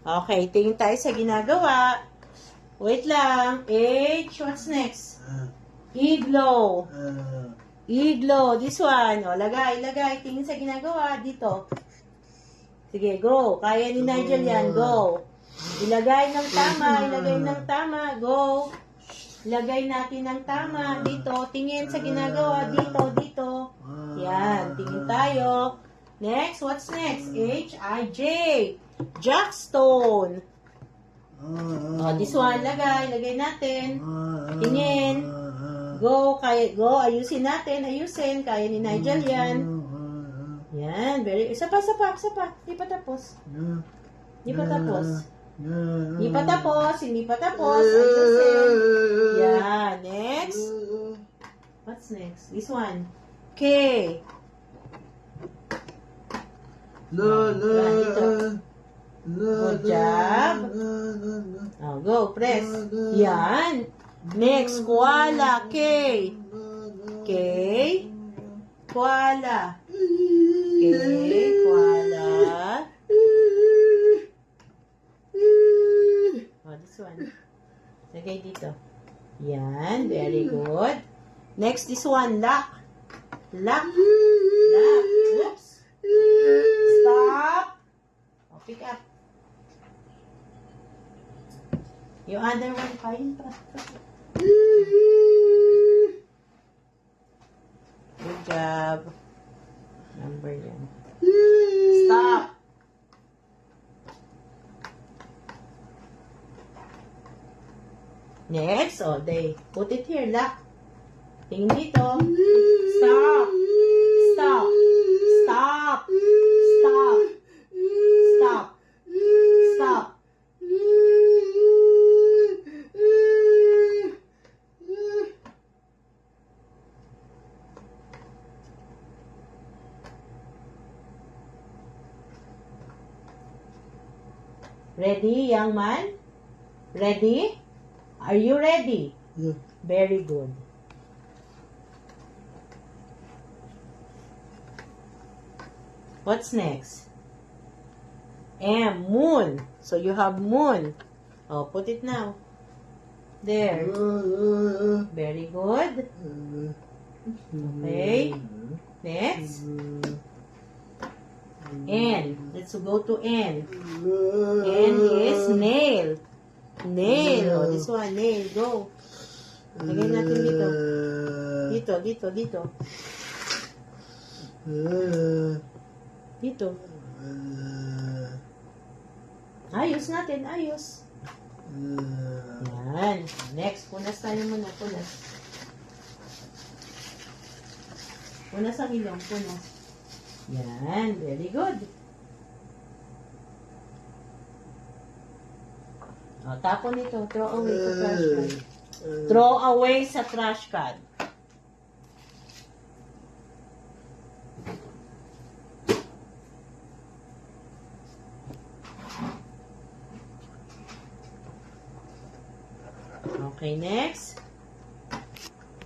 Okay, tingin tayo sa ginagawa. Wait lang. H, what's next? Iglo. Iglo. This one. O, lagay. Tingin sa ginagawa. Dito. Sige, go. Kaya ni Nigel yan. Go. Ilagay ng tama. Go. Ilagay natin ng tama. Dito. Tingin sa ginagawa. Dito. Yan. Tingin tayo. Next. What's next? H-I-J. Jackstone. This one. Lagay natin. Tingin. Go. Ayusin natin. Kaya ni Nigel yan. Yan. Isa pa. Hindi pa tapos. Hindi pa tapos. Ayusin. Yan. Next. What's next? This one. K. Dito. Good job. Go. Press. Yan. Next. Koala. K. Koala. Koala. This one. Lagay dito. Yan. Very good. Next, this one. Lock. Oops. Stop. Pick up. Yung other one, fine pa. Good job. Number yan. Stop. Next, they put it here, lock. Tingin dito. Stop. Ready, young man? Ready? Are you ready? Yeah. Very good. What's next? M, moon. So you have moon. Put it now. There. Very good. Okay. Next. N. Let's go to N. N is nail. This one, nail. Go. Lagay natin dito. Dito. Ayos natin. Yan. Next, punas tayo muna. Punas ang ilong. Yan. Very good. Tapon ito. Throw away sa trash can. Throw away sa trash can. Okay, next.